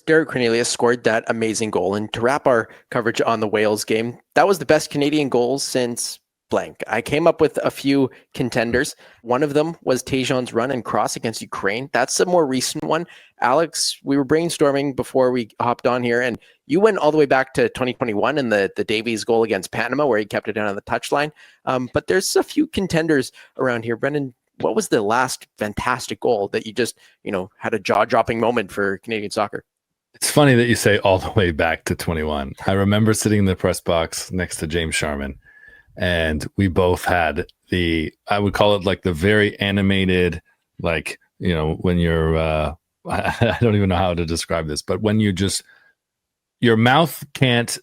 Derek Cornelius scored that amazing goal. And to wrap our coverage on the Wales game, that was the best Canadian goal since blank. I came up with a few contenders. One of them was Tajon's run and cross against Ukraine. That's a more recent one. Alex, we were brainstorming before we hopped on here, and you went all the way back to 2021 and the Davies goal against Panama, where he kept it down on the touchline. But there's a few contenders around here. Brendan, what was the last fantastic goal that you just, had a jaw-dropping moment for Canadian soccer? It's funny that you say all the way back to 21. I remember sitting in the press box next to James Sharman, and we both had I would call it like the very animated, like, when you're, I don't even know how to describe this, but when your mouth can't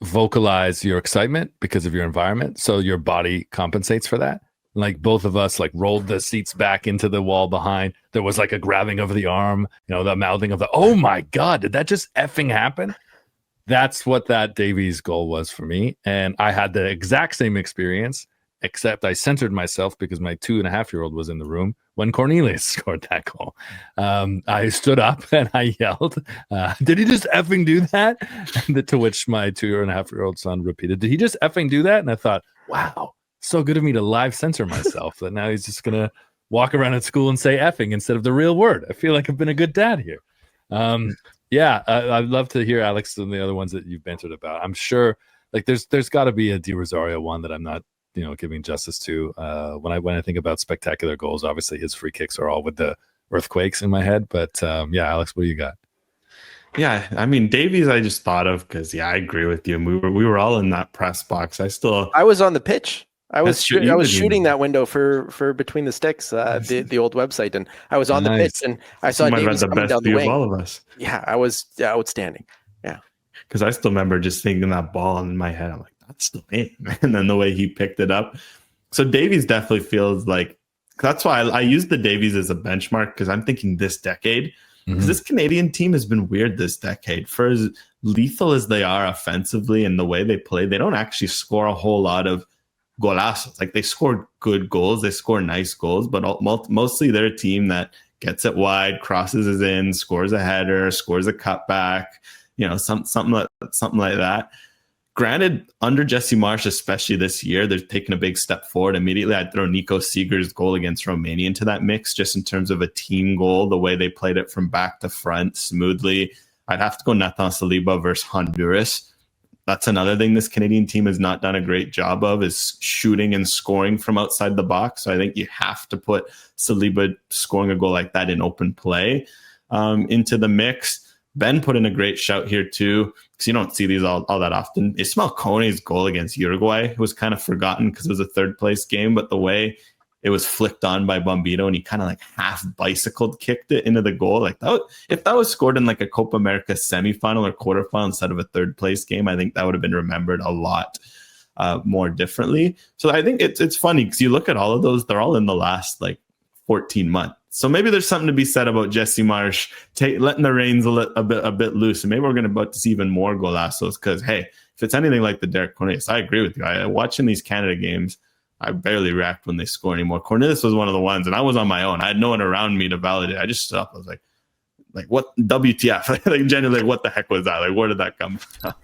vocalize your excitement because of your environment. So your body compensates for that. Like both of us rolled the seats back into the wall behind. There was like a grabbing of the arm, the mouthing of oh my God, did that just effing happen? That's what that Davies goal was for me. And I had the exact same experience, except I centered myself because my 2.5-year-old was in the room when Cornelius scored that goal. I stood up and I yelled, did he just effing do that? And to which my 2.5-year-old son repeated, did he just effing do that? And I thought, wow, so good of me to live censor myself that now he's just going to walk around at school and say effing instead of the real word. I feel like I've been a good dad here. I'd love to hear Alex and the other ones that you've bantered about. I'm sure there's got to be a Di Rosario one that I'm not, giving justice to. When I think about spectacular goals, obviously his free kicks are all with the earthquakes in my head. But Alex, what do you got? Yeah, I mean, Davies, I just thought of because I agree with you. We were all in that press box. I was on the pitch. I was shooting that window for Between the Sticks, the old website, and I was on the pitch and I saw Davies coming down the wing. All of us. Yeah, I was outstanding. Yeah, because I still remember just thinking that ball in my head. I'm like, that's still in, and then the way he picked it up. So Davies definitely feels like that's why I use the Davies as a benchmark because I'm thinking this decade. Because this Canadian team has been weird this decade. For as lethal as they are offensively and the way they play, they don't actually score a whole lot of golazos. Like they score good goals, they score nice goals, but mostly they're a team that gets it wide, crosses it in, scores a header, scores a cutback, something like that. Granted, under Jesse Marsch, especially this year, they're taking a big step forward. Immediately, I'd throw Nico Seeger's goal against Romania into that mix, just in terms of a team goal, the way they played it from back to front smoothly. I'd have to go Nathan Saliba versus Honduras. That's another thing this Canadian team has not done a great job of, is shooting and scoring from outside the box. So I think you have to put Saliba scoring a goal like that in open play into the mix. Ben put in a great shout here too, because you don't see these all that often. Ismael Kone's goal against Uruguay was kind of forgotten because it was a third place game, but the way it was flicked on by Bombito and he kind of half bicycled kicked it into the goal. If that was scored in a Copa America semifinal or quarterfinal instead of a third place game, I think that would have been remembered a lot more differently. So I think it's funny because you look at all of those, they're all in the last 14 months. So maybe there's something to be said about Jesse Marsch letting the reins a bit loose. And maybe we're going to see even more golazos because, hey, if it's anything like the Derek Cornelius, I agree with you. Watching these Canada games, I barely react when they score anymore. Cornelius was one of the ones, and I was on my own. I had no one around me to validate. I just stood up. I was like, what WTF? Genuinely, what the heck was that? Where did that come from?